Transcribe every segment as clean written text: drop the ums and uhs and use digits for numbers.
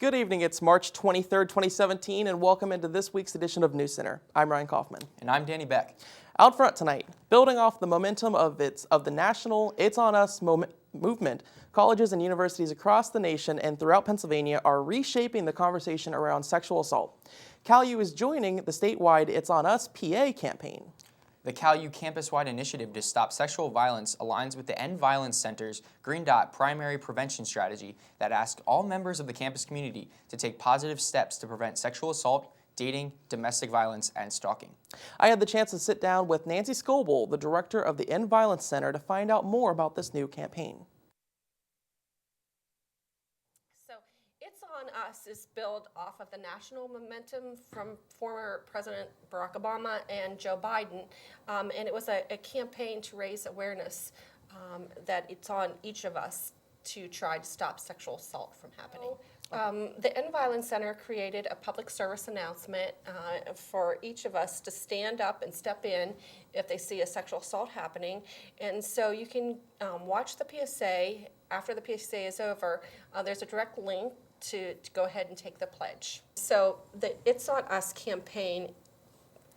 Good evening, it's March 23rd, 2017, and welcome into this week's edition of Newscenter. I'm Ryan Kaufman. And I'm Danny Beck. Out front tonight, building off the momentum of the national It's On Us movement, colleges and universities across the nation and throughout Pennsylvania are reshaping the conversation around sexual assault. CalU is joining the statewide It's On Us PA campaign. The CalU campus-wide initiative to stop sexual violence aligns with the End Violence Center's Green Dot primary prevention strategy that asks all members of the campus community to take positive steps to prevent sexual assault, dating, domestic violence, and stalking. I had the chance to sit down with Nancy Scoble, the director of the End Violence Center, to find out more about this new campaign. On Us is built off of the national momentum from former President Barack Obama and Joe Biden, and it was a campaign to raise awareness that it's on each of us to try to stop sexual assault from happening. The End Violence Center created a public service announcement for each of us to stand up and step in if they see a sexual assault happening, and so you can watch the PSA. After the PSA is over, there's a direct link to go ahead and take the pledge. So the It's On Us campaign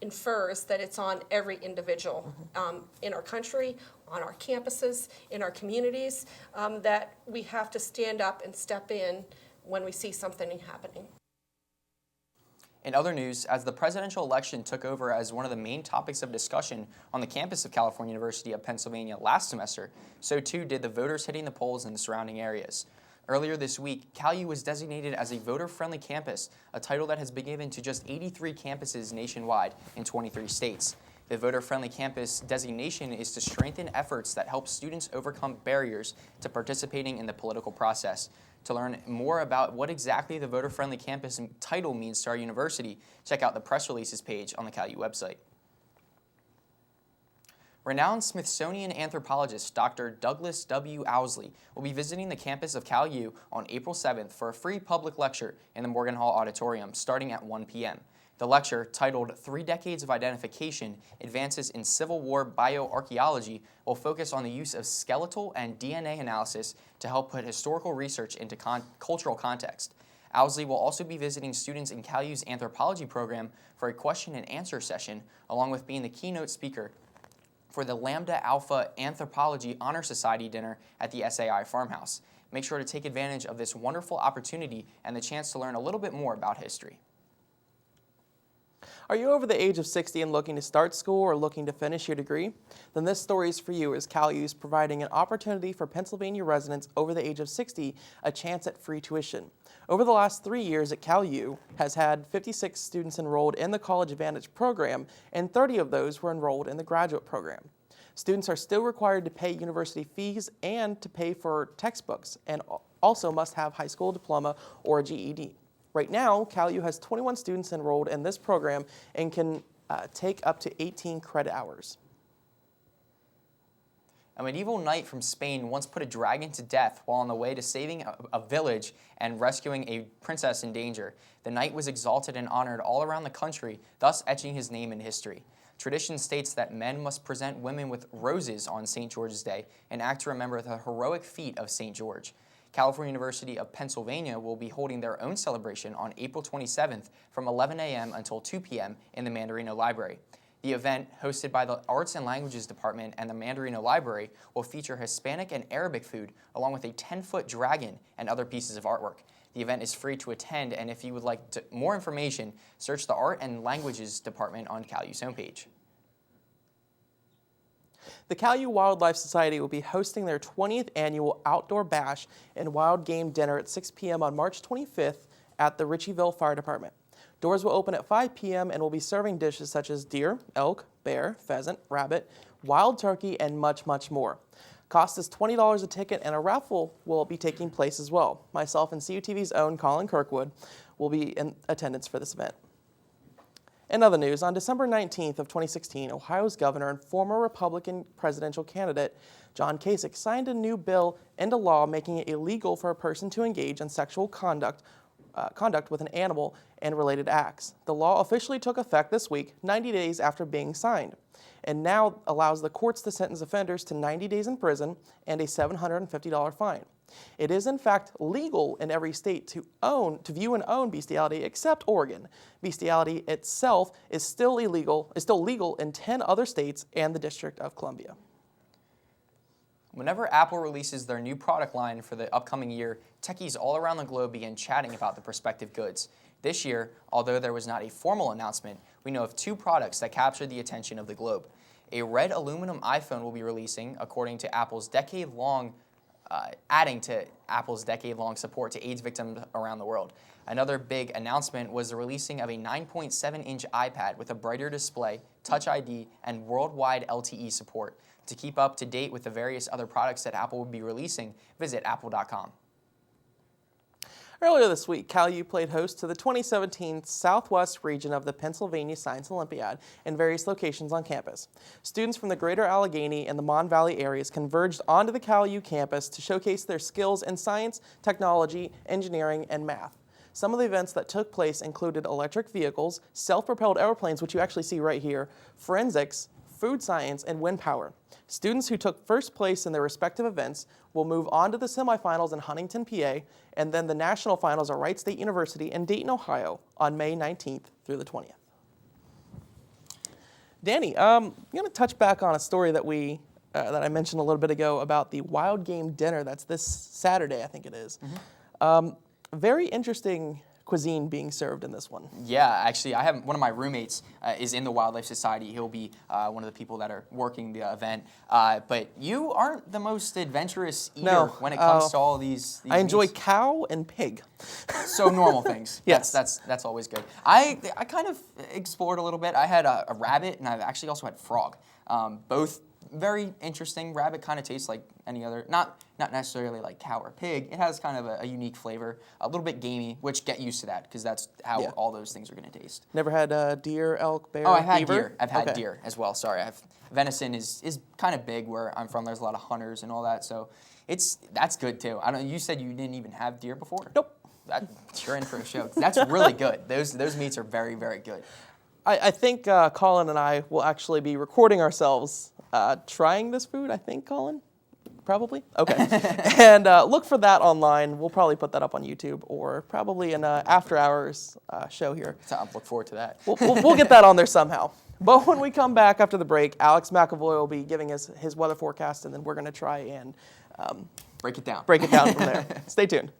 infers that it's on every individual in our country, on our campuses, in our communities, that we have to stand up and step in when we see something happening. In other news, as the presidential election took over as one of the main topics of discussion on the campus of California University of Pennsylvania last semester, so too did the voters hitting the polls in the surrounding areas. Earlier this week, CalU was designated as a voter-friendly campus, a title that has been given to just 83 campuses nationwide in 23 states. The voter-friendly campus designation is to strengthen efforts that help students overcome barriers to participating in the political process. To learn more about what exactly the voter-friendly campus title means to our university, check out the press releases page on the CalU website. Renowned Smithsonian anthropologist Dr. Douglas W. Owsley will be visiting the campus of CalU on April 7th for a free public lecture in the Morgan Hall Auditorium starting at 1 p.m. The lecture, titled 3 Decades of Identification, Advances in Civil War Bioarchaeology, will focus on the use of skeletal and DNA analysis to help put historical research into cultural context. Owsley will also be visiting students in CalU's anthropology program for a question and answer session, along with being the keynote speaker for the Lambda Alpha Anthropology Honor Society dinner at the SAI Farmhouse. Make sure to take advantage of this wonderful opportunity and the chance to learn a little bit more about history. Are you over the age of 60 and looking to start school or looking to finish your degree? Then this story is for you, as CalU is providing an opportunity for Pennsylvania residents over the age of 60 a chance at free tuition. Over the last 3 years at CalU has had 56 students enrolled in the College Advantage program, and 30 of those were enrolled in the graduate program. Students are still required to pay university fees and to pay for textbooks, and also must have high school diploma or a GED. Right now, CalU has 21 students enrolled in this program and can take up to 18 credit hours. A medieval knight from Spain once put a dragon to death while on the way to saving a village and rescuing a princess in danger. The knight was exalted and honored all around the country, thus etching his name in history. Tradition states that men must present women with roses on St. George's Day, an act to remember the heroic feat of St. George. California University of Pennsylvania will be holding their own celebration on April 27th from 11 a.m. until 2 p.m. in the Mandarino Library. The event, hosted by the Arts and Languages Department and the Mandarino Library, will feature Hispanic and Arabic food, along with a 10-foot dragon and other pieces of artwork. The event is free to attend, and if you would like more information, search the Art and Languages Department on CalU's homepage. The CalU Wildlife Society will be hosting their 20th annual Outdoor Bash and Wild Game Dinner at 6 p.m. on March 25th at the Ritchieville Fire Department. Doors will open at 5 p.m. and will be serving dishes such as deer, elk, bear, pheasant, rabbit, wild turkey, and much, much more. Cost is $20 a ticket, and a raffle will be taking place as well. Myself and CUTV's own Colin Kirkwood will be in attendance for this event. In other news, on December 19th of 2016, Ohio's governor and former Republican presidential candidate John Kasich signed a new bill into law making it illegal for a person to engage in sexual conduct conduct with an animal and related acts. The law officially took effect this week, 90 days after being signed, and now allows the courts to sentence offenders to 90 days in prison and a $750 fine. It is in fact legal in every state to view and own bestiality except Oregon. Bestiality itself is still legal in 10 other states and the District of Columbia. Whenever Apple releases their new product line for the upcoming year, techies all around the globe begin chatting about the prospective goods. This year, although there was not a formal announcement, we know of 2 products that captured the attention of the globe. A red aluminum iPhone will be releasing, according to Apple's adding to Apple's decade-long support to AIDS victims around the world. Another big announcement was the releasing of a 9.7-inch iPad with a brighter display, Touch ID, and worldwide LTE support. To keep up to date with the various other products that Apple will be releasing, visit apple.com. Earlier this week, CalU played host to the 2017 Southwest region of the Pennsylvania Science Olympiad in various locations on campus. Students from the greater Allegheny and the Mon Valley areas converged onto the CalU campus to showcase their skills in science, technology, engineering, and math. Some of the events that took place included electric vehicles, self-propelled airplanes, which you actually see right here, forensics, food science, and wind power. Students who took first place in their respective events will move on to the semifinals in Huntington, PA, and then the national finals at Wright State University in Dayton, Ohio on May 19th through the 20th. Danny, I'm going to touch back on a story that that I mentioned a little bit ago about the Wild Game Dinner that's this Saturday, I think it is. Mm-hmm. Very interesting cuisine being served in this one. Yeah, actually, I have one of my roommates is in the Wildlife Society. He'll be one of the people that are working the event. But you aren't the most adventurous eater when it comes to all these I enjoy meats. Cow and pig. So normal things. Yes. That's always good. I kind of explored a little bit. I had a rabbit, and I've actually also had frog. Both very interesting. Rabbit kind of tastes like any other, not necessarily like cow or pig. It has kind of a unique flavor, a little bit gamey, which get used to that because that's how all those things are going to taste. Never had deer, elk, bear, Oh, I've had beaver? deer. I've had deer as well. Sorry, venison is kind of big where I'm from. There's a lot of hunters and all that, so that's good too. You said you didn't even have deer before? Nope. You're in for a show. That's really good. Those meats are very, very good. I think Colin and I will actually be recording ourselves trying this food, I think, Colin? Probably? Okay. And look for that online. We'll probably put that up on YouTube or probably an after-hours show here. So I look forward to that. We'll get that on there somehow. But when we come back after the break, Alex McAvoy will be giving us his weather forecast, and then we're going to try and break it down from there. Stay tuned.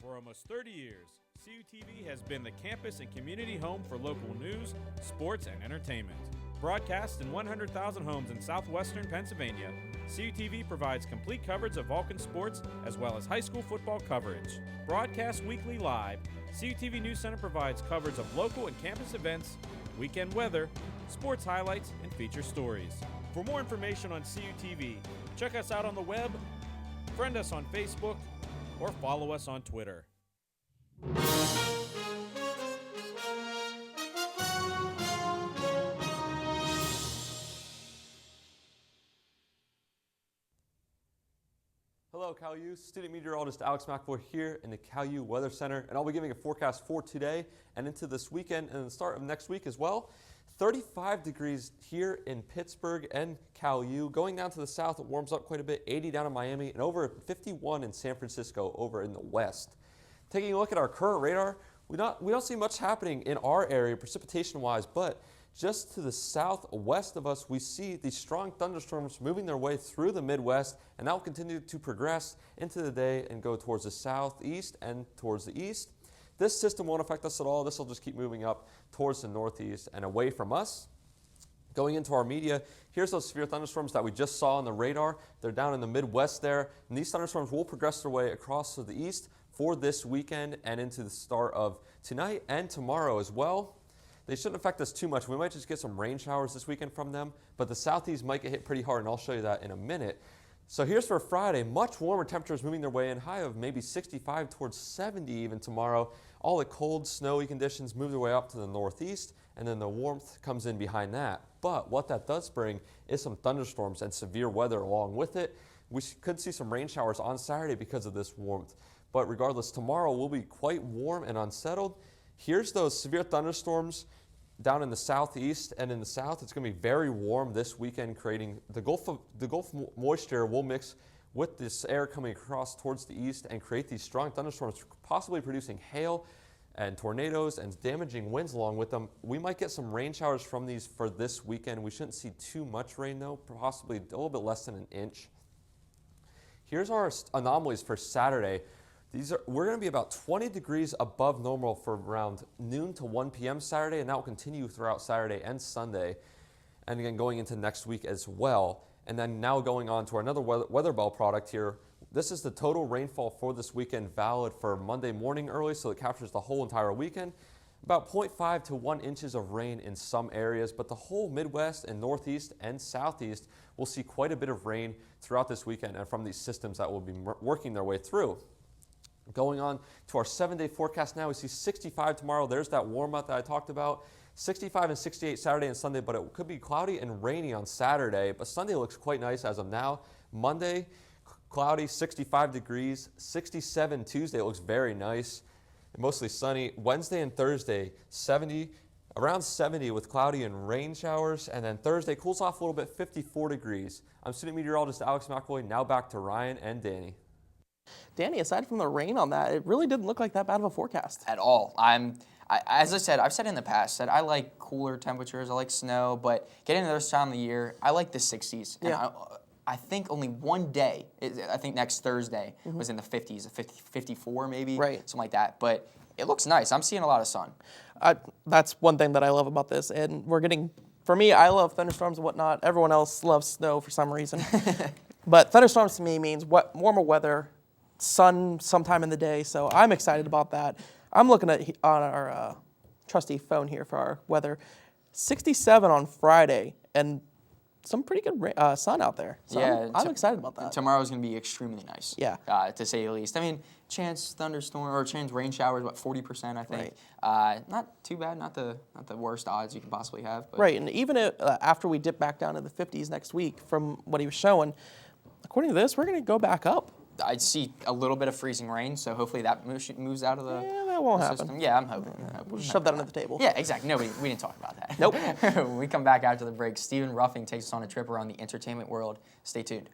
For almost 30 years, CUTV has been the campus and community home for local news, sports, and entertainment. Broadcast in 100,000 homes in southwestern Pennsylvania, CUTV provides complete coverage of Vulcan sports as well as high school football coverage. Broadcast weekly live, CUTV Newscenter provides coverage of local and campus events, weekend weather, sports highlights, and feature stories. For more information on CUTV, check us out on the web, friend us on Facebook, or follow us on Twitter. Hello, CalU. Student meteorologist Alex McAvoy here in the CalU Weather Center, and I'll be giving a forecast for today and into this weekend and the start of next week as well. 35 degrees here in Pittsburgh and CalU. Going down to the south, it warms up quite a bit, 80 down in Miami, and over 51 in San Francisco over in the west. Taking a look at our current radar, we don't see much happening in our area precipitation-wise, but just to the southwest of us, we see these strong thunderstorms moving their way through the Midwest, and that will continue to progress into the day and go towards the southeast and towards the east. This system won't affect us at all. This will just keep moving up towards the northeast and away from us. Going into our media, here's those severe thunderstorms that we just saw on the radar. They're down in the Midwest there, and these thunderstorms will progress their way across to the east, for this weekend and into the start of tonight and tomorrow as well. They shouldn't affect us too much. We might just get some rain showers this weekend from them, but the southeast might get hit pretty hard, and I'll show you that in a minute. So here's for Friday. Much warmer temperatures moving their way in, high of maybe 65 towards 70 even tomorrow. All the cold, snowy conditions move their way up to the northeast, and then the warmth comes in behind that. But what that does bring is some thunderstorms and severe weather along with it. We could see some rain showers on Saturday because of this warmth. But regardless, tomorrow will be quite warm and unsettled. Here's those severe thunderstorms down in the southeast and in the south. It's going to be very warm this weekend, creating the Gulf moisture will mix with this air coming across towards the east and create these strong thunderstorms, possibly producing hail and tornadoes and damaging winds along with them. We might get some rain showers from these for this weekend. We shouldn't see too much rain though, possibly a little bit less than an inch. Here's our anomalies for Saturday. We're going to be about 20 degrees above normal for around noon to 1 p.m. Saturday, and that will continue throughout Saturday and Sunday, and again going into next week as well. And then now going on to another weather bell product here. This is the total rainfall for this weekend, valid for Monday morning early, so it captures the whole entire weekend. About 0.5 to 1 inches of rain in some areas, but the whole Midwest and Northeast and Southeast will see quite a bit of rain throughout this weekend and from these systems that will be working their way through. Going on to our 7-day forecast now, we see 65 tomorrow. There's that warm up that I talked about. 65 and 68 Saturday and Sunday, but it could be cloudy and rainy on Saturday. But Sunday looks quite nice as of now. Monday, cloudy, 65 degrees. 67 Tuesday, it looks very nice. Mostly sunny. Wednesday and Thursday, 70, around 70 with cloudy and rain showers. And then Thursday cools off a little bit, 54 degrees. I'm student meteorologist Alex McAvoy. Now back to Ryan and Danny. Danny, aside from the rain on that, it really didn't look like that bad of a forecast. At all. As I said, I've said in the past that I like cooler temperatures, I like snow, but getting to this time of the year, I like the 60s. And Yeah. I think only one day, I think next Thursday, was in the 50s, 54 maybe, Right. something like that. But it looks nice. I'm seeing a lot of sun. That's one thing that I love about this. And for me, I love thunderstorms and whatnot. Everyone else loves snow for some reason. But thunderstorms to me means warmer weather, sun sometime in the day. So I'm excited about that. I'm looking at on our trusty phone here for our weather. 67 on Friday and some pretty good sun out there. So Yeah, I'm excited about that. Tomorrow's going to be extremely nice. Yeah. To say the least. I mean, chance rain showers, 40%, I think. Right. Not too bad, not the worst odds you can possibly have. But Right, and even after we dip back down to the 50s next week from what he was showing, according to this, we're going to go back up. I'd see a little bit of freezing rain, so hopefully that moves out of the Yeah, that won't happen. system. Yeah, I'm hoping. We'll shove that under the table. Yeah, exactly. No, we didn't talk about that. Nope. When we come back after the break, Stephen Ruffing takes us on a trip around the entertainment world. Stay tuned.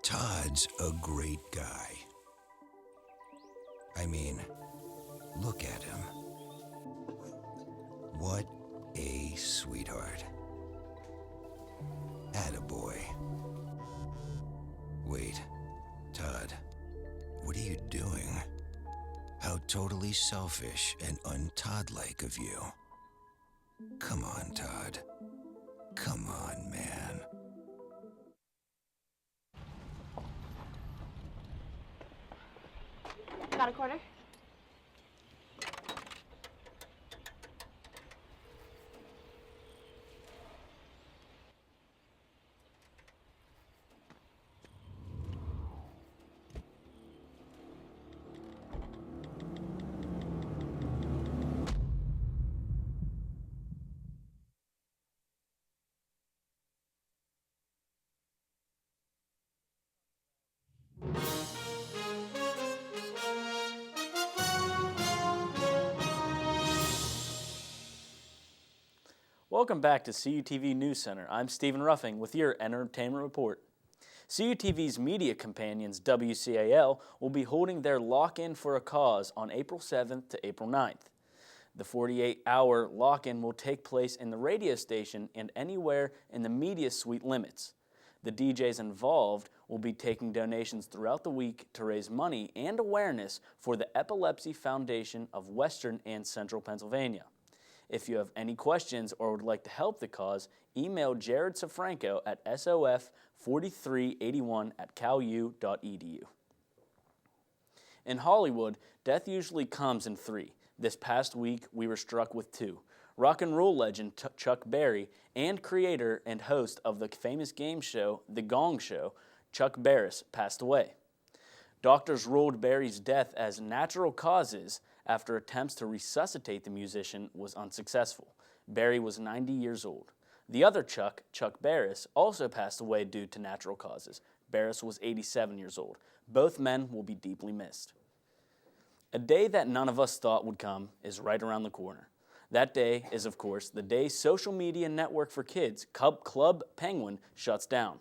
Todd's a great guy. I mean, look at him. What a sweetheart. Attaboy. Wait, Todd, what are you doing? How totally selfish and un-Todd-like of you. Come on, Todd. Come on, man. Got a quarter? Welcome back to CUTV Newscenter. I'm Stephen Ruffing with your entertainment report. CUTV's media companions, WCAL, will be holding their lock-in for a cause on April 7th to April 9th. The 48-hour lock-in will take place in the radio station and anywhere in the media suite limits. The DJs involved will be taking donations throughout the week to raise money and awareness for the Epilepsy Foundation of Western and Central Pennsylvania. If you have any questions or would like to help the cause, email Jared Safranco at sof4381@calu.edu. In Hollywood, death usually comes in 3. This past week, we were struck with 2. Rock and roll legend Chuck Berry and creator and host of the famous game show The Gong Show, Chuck Barris, passed away. Doctors ruled Berry's death as natural causes after attempts to resuscitate the musician was unsuccessful. Berry was 90 years old. The other Chuck, Chuck Barris, also passed away due to natural causes. Barris was 87 years old. Both men will be deeply missed. A day that none of us thought would come is right around the corner. That day is, of course, the day social media network for kids, Club Penguin, shuts down.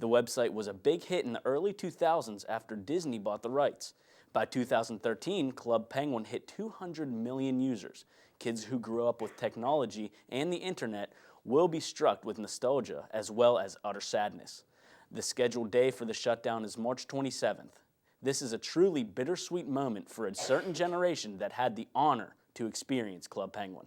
The website was a big hit in the early 2000s after Disney bought the rights. By 2013, Club Penguin hit 200 million users. Kids who grew up with technology and the internet will be struck with nostalgia as well as utter sadness. The scheduled day for the shutdown is March 27th. This is a truly bittersweet moment for a certain generation that had the honor to experience Club Penguin.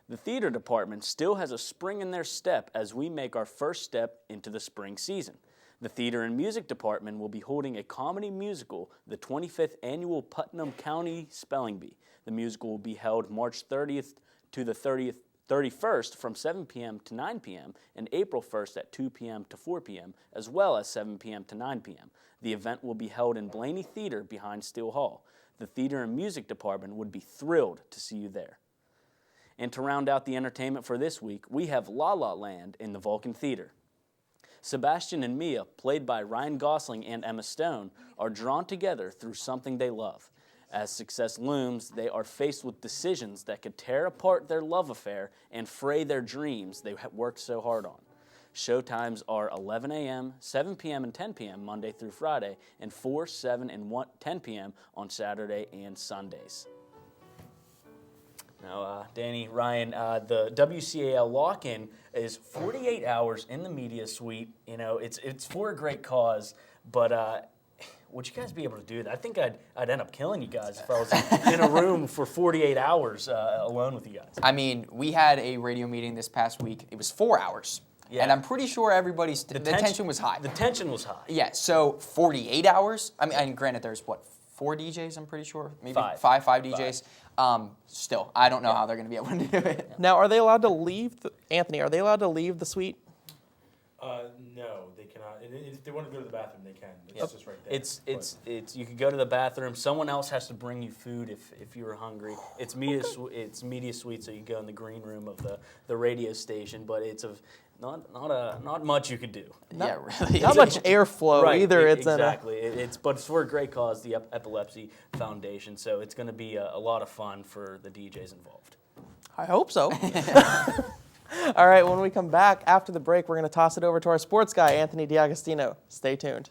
The theater department still has a spring in their step as we make our first step into the spring season. The theater and music department will be holding a comedy musical, the 25th annual Putnam County Spelling Bee. The musical will be held March 30th to the 31st from 7 p.m. to 9 p.m. and April 1st at 2 p.m. to 4 p.m., as well as 7 p.m. to 9 p.m. The event will be held in Blaney Theater behind Steele Hall. The theater and music department would be thrilled to see you there. And to round out the entertainment for this week, we have La La Land in the Vulcan Theater. Sebastian and Mia, played by Ryan Gosling and Emma Stone, are drawn together through something they love. As success looms, they are faced with decisions that could tear apart their love affair and fray their dreams they worked so hard on. Showtimes are 11 a.m., 7 p.m., and 10 p.m. Monday through Friday, and 4, 7, and 10 p.m. on Saturday and Sundays. Now, Danny, Ryan, the WCAL lock-in is 48 hours in the media suite. You know, it's for a great cause, but would you guys be able to do that? I think I'd end up killing you guys if I was in a room for 48 hours alone with you guys. I mean, we had a radio meeting this past week. It was 4 hours. Yeah. And I'm pretty sure everybody's the tension was high. The tension was high. Yeah, so 48 hours. I mean, and granted, there's what, 4 DJs, I'm pretty sure? Maybe five DJs. Still, I don't know how they're going to be able to do it. Now, are they allowed to leave, Anthony, are they allowed to leave the suite? No, they cannot. And if they want to go to the bathroom, they can. It's just right there. It's you can go to the bathroom. Someone else has to bring you food if you were hungry. It's media suite, so you go in the green room of the radio station. But it's not much you could do. Yeah, really. Not much airflow right, either. Exactly. But it's for a great cause, the Epilepsy Foundation. So it's going to be a lot of fun for the DJs involved. I hope so. All right, when we come back after the break, we're going to toss it over to our sports guy, Anthony D'Agostino. Stay tuned.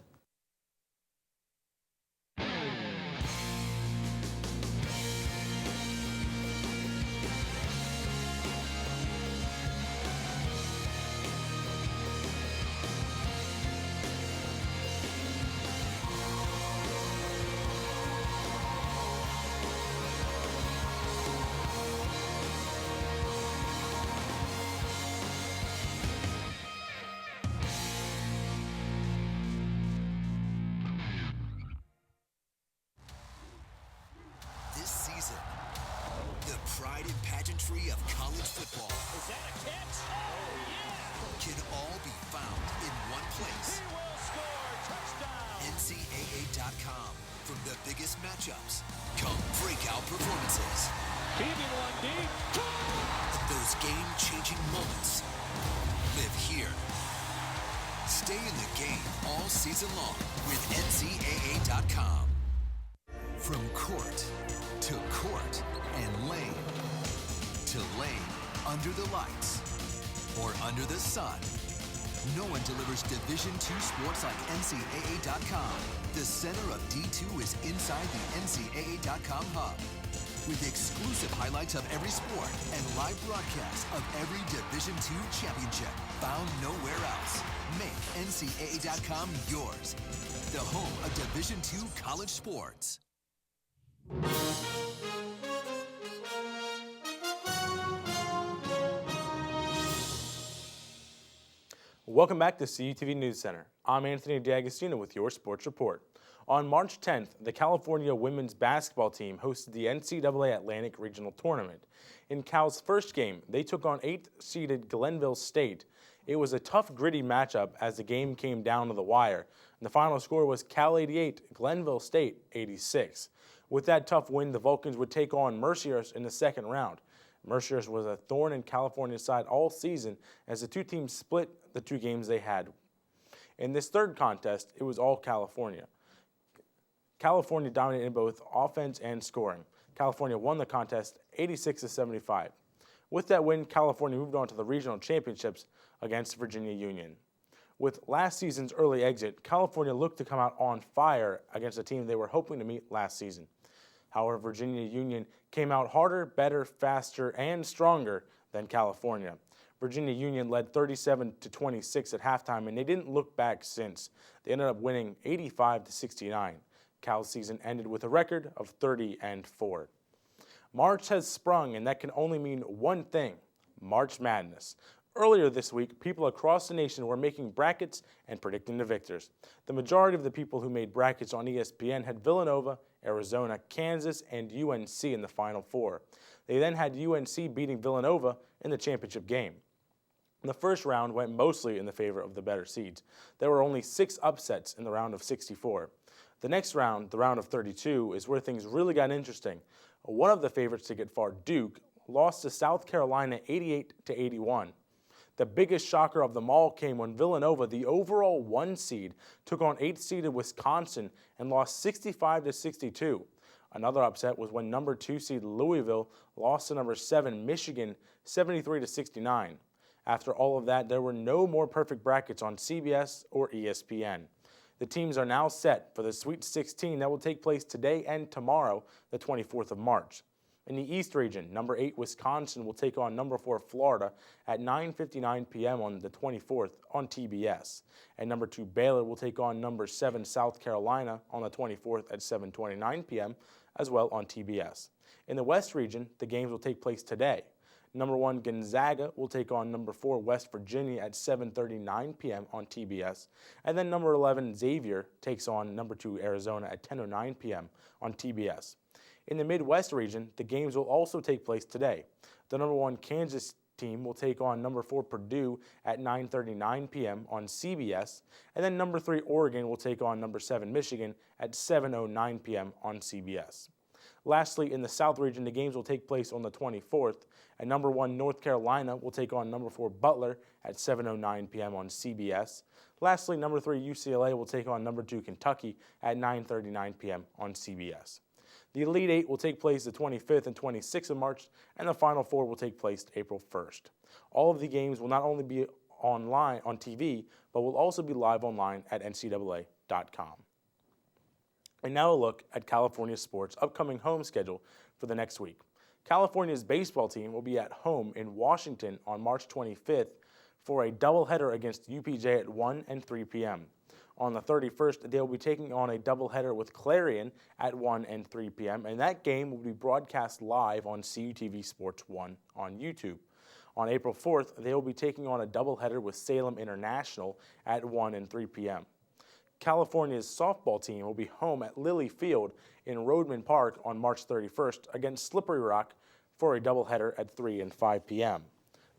pride and pageantry of college football. Is that a catch? Oh, yeah! Can all be found in one place. He will score. Touchdown! NCAA.com. From the biggest matchups come breakout performances. Keeping one deep. And those game-changing moments live here. Stay in the game all season long with NCAA.com. From court to court and lane to lane, under the lights or under the sun, no one delivers Division II sports like NCAA.com. The center of D2 is inside the NCAA.com hub, with exclusive highlights of every sport and live broadcasts of every Division II championship found nowhere else. Make NCAA.com yours, the home of Division II college sports. Welcome back to CUTV Newscenter. I'm Anthony D'Agostino with your sports report. On March 10th, the California women's basketball team hosted the NCAA Atlantic Regional Tournament. In Cal's first game, they took on 8th-seeded Glenville State. It was a tough, gritty matchup as the game came down to the wire. And the final score was Cal 88, Glenville State 86. With that tough win, the Vulcans would take on Mercyhurst in the second round. Mercyhurst was a thorn in California's side all season as the two teams split the two games they had. In this third contest, it was all California. California dominated in both offense and scoring. California won the contest 86-75. With that win, California moved on to the regional championships against Virginia Union. With last season's early exit, California looked to come out on fire against a team they were hoping to meet last season. However, Virginia Union came out harder, better, faster, and stronger than California. Virginia Union led 37-26 at halftime, and they didn't look back since. They ended up winning 85-69. Cal's season ended with a record of 30-4. March has sprung, and that can only mean one thing: March Madness. Earlier this week, people across the nation were making brackets and predicting the victors. The majority of the people who made brackets on ESPN had Villanova, Arizona, Kansas, and UNC in the Final Four. They then had UNC beating Villanova in the championship game. The first round went mostly in the favor of the better seeds. There were only 6 upsets in the round of 64. The next round, the round of 32, is where things really got interesting. One of the favorites to get far, Duke, lost to South Carolina 88-81. The biggest shocker of them all came when Villanova, the overall 1 seed, took on 8th-seeded Wisconsin and lost 65-62. Another upset was when number 2 seed Louisville lost to number 7 Michigan 73-69. After all of that, there were no more perfect brackets on CBS or ESPN. The teams are now set for the Sweet 16 that will take place today and tomorrow, the 24th of March. In the East region, number 8 Wisconsin will take on number 4 Florida at 9:59 p.m. on the 24th on TBS. And number 2 Baylor will take on number 7 South Carolina on the 24th at 7:29 p.m. as well on TBS. In the West region, the games will take place today. Number 1 Gonzaga will take on number 4 West Virginia at 7:39 p.m. on TBS. And then number 11 Xavier takes on number 2 Arizona at 10:09 p.m. on TBS. In the Midwest region, the games will also take place today. The number 1 Kansas team will take on number 4 Purdue at 9:39 p.m. on CBS. And then number 3 Oregon will take on number 7 Michigan at 7:09 p.m. on CBS. Lastly, in the South region, the games will take place on the 24th, and number 1 North Carolina will take on number 4 Butler at 7:09 p.m. on CBS. Lastly, number 3 UCLA will take on number 2 Kentucky at 9:39 p.m. on CBS. The Elite Eight will take place the 25th and 26th of March, and the Final Four will take place April 1st. All of the games will not only be online on TV, but will also be live online at ncaa.com. And now a look at California sports' upcoming home schedule for the next week. California's baseball team will be at home in Washington on March 25th for a doubleheader against UPJ at 1 and 3 p.m. On the 31st, they will be taking on a doubleheader with Clarion at 1 and 3 p.m., and that game will be broadcast live on CUTV Sports 1 on YouTube. On April 4th, they will be taking on a doubleheader with Salem International at 1 and 3 p.m. California's softball team will be home at Lilly Field in Rodman Park on March 31st against Slippery Rock for a doubleheader at 3 and 5 p.m.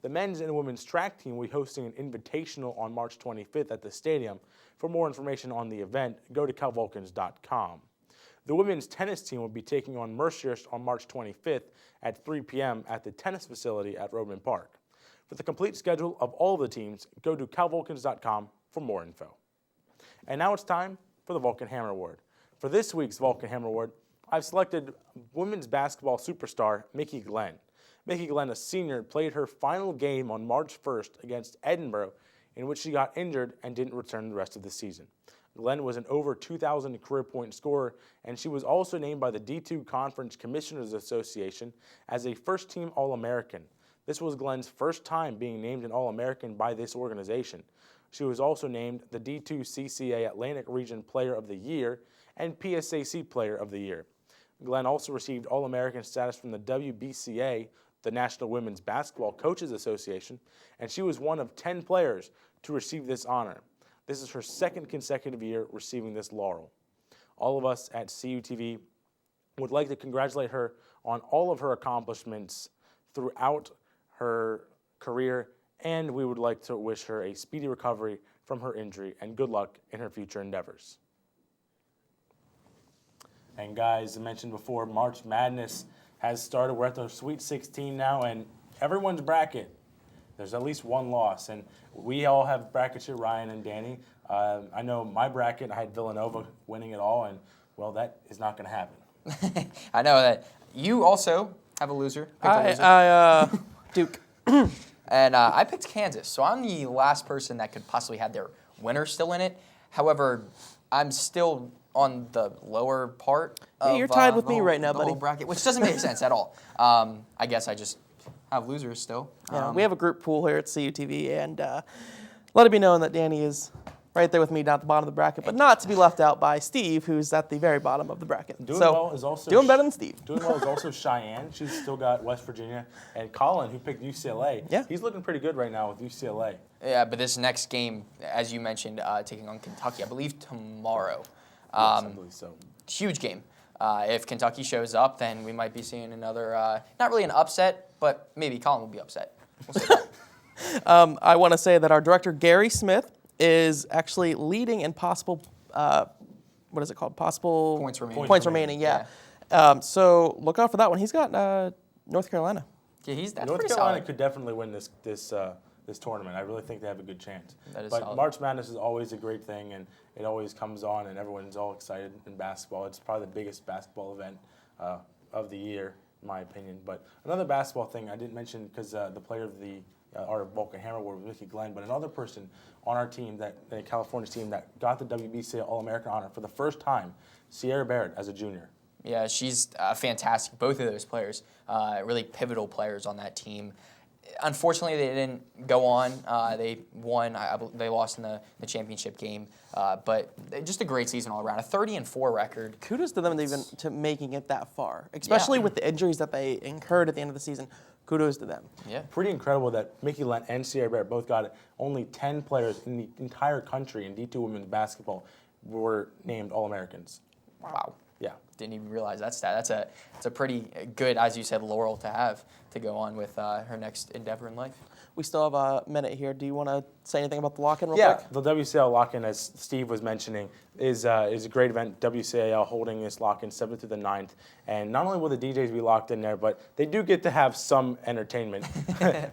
The men's and women's track team will be hosting an invitational on March 25th at the stadium. For more information on the event, go to calvulcans.com. The women's tennis team will be taking on Mercyhurst on March 25th at 3 p.m. at the tennis facility at Rodman Park. For the complete schedule of all of the teams, go to calvulcans.com for more info. And now it's time for the Vulcan Hammer Award. For this week's Vulcan Hammer Award, I've selected women's basketball superstar Mickey Glenn. Mickey Glenn, a senior, played her final game on March 1st against Edinburgh, in which she got injured and didn't return the rest of the season. Glenn was an over 2,000 career point scorer, and she was also named by the D2 Conference Commissioners Association as a first-team All-American. This was Glenn's first time being named an All-American by this organization. She was also named the D2 CCA Atlantic Region Player of the Year and PSAC Player of the Year. Glenn also received All-American status from the WBCA, the National Women's Basketball Coaches Association, and she was one of 10 players to receive this honor. This is her second consecutive year receiving this laurel. All of us at CUTV would like to congratulate her on all of her accomplishments throughout her career, and we would like to wish her a speedy recovery from her injury and good luck in her future endeavors. And guys, I mentioned before, March Madness has started. We're at the Sweet 16 now, and everyone's bracket, there's at least one loss. And we all have brackets here, Ryan and Danny. I know my bracket, I had Villanova winning it all, and, well, that is not going to happen. I know that you also have a loser. Duke. And I picked Kansas, so I'm the last person that could possibly have their winner still in it. However, I'm still on the lower part of you're tied with the me whole- right now, the whole buddy. bracket, which doesn't make sense at all. I guess I just have losers still. Yeah, we have a group pool here at CUTV, and let it be known that Danny is right there with me down at the bottom of the bracket, but not to be left out by Steve, who's at the very bottom of the bracket. Doing well is also doing better than Steve. Doing well is also Cheyenne. She's still got West Virginia. And Colin, who picked UCLA, Yeah. he's looking pretty good right now with UCLA. Yeah, but this next game, as you mentioned, taking on Kentucky, I believe tomorrow. Yes, I believe so. Huge game. If Kentucky shows up, then we might be seeing another, not really an upset, but maybe Colin will be upset. We'll see that. I want to say that our director, Gary Smith, is actually leading in possible, what is it called? Possible Points remaining. Points remaining, yeah. So look out for that one. He's got North Carolina. Yeah, that's North pretty Carolina solid. could definitely win this tournament. I really think they have a good chance. That is but solid. March Madness is always a great thing, and it always comes on, and everyone's all excited in basketball. It's probably the biggest basketball event of the year, in my opinion. But another basketball thing I didn't mention because the player of our Vulcan Hammer Award was Mickey Glenn, but another person on our team, the California team, that got the WBCA All-American honor for the first time, Sierra Barrett as a junior. Yeah, she's fantastic. Both of those players, really pivotal players on that team. Unfortunately, they didn't go on. They won. They lost in the championship game. But just a great season all around. A 30-4 record. Kudos to them even to making it that far, especially with the injuries that they incurred at the end of the season. Kudos to them. Yeah. Pretty incredible that Mickey Lent and Sierra Barrett both got it. Only 10 players in the entire country in D2 women's basketball were named All-Americans. Wow. Yeah. Didn't even realize that stat. That's a pretty good, as you said, laurel to have to go on with her next endeavor in life. We still have a minute here. Do you want to say anything about the lock-in real Yeah, quick? the WCL lock-in, as Steve was mentioning, is a great event. WCAL holding this lock-in 7th through the 9th. And not only will the DJs be locked in there, but they do get to have some entertainment.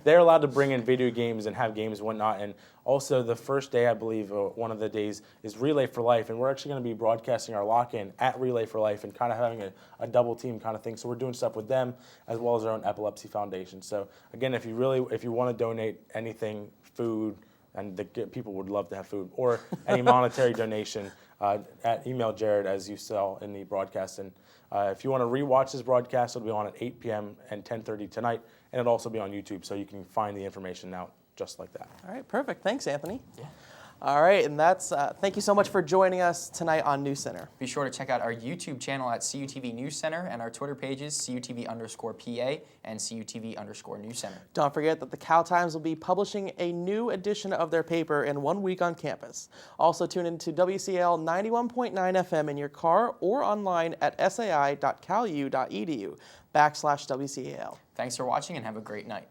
They're allowed to bring in video games and have games and whatnot. And also the first day, I believe, one of the days is Relay for Life. And we're actually going to be broadcasting our lock-in at Relay for Life and kind of having a double team kind of thing. So we're doing stuff with them as well as our own Epilepsy Foundation. So again, if you want to donate anything, food, and people would love to have food, or any monetary donation, email Jared, as you saw in the broadcast. And if you want to rewatch this broadcast, it'll be on at 8 p.m. and 10:30 tonight, and it'll also be on YouTube, so you can find the information out just like that. All right, perfect. Thanks, Anthony. Yeah. All right, and that's thank you so much for joining us tonight on News Center. Be sure to check out our YouTube channel at CUTV Newscenter and our Twitter pages, CUTV_PA and CUTV_Newscenter. Don't forget that the Cal Times will be publishing a new edition of their paper in 1 week on campus. Also tune into WCL 91.9 FM in your car or online at sai.calu.edu/WCAL. Thanks for watching and have a great night.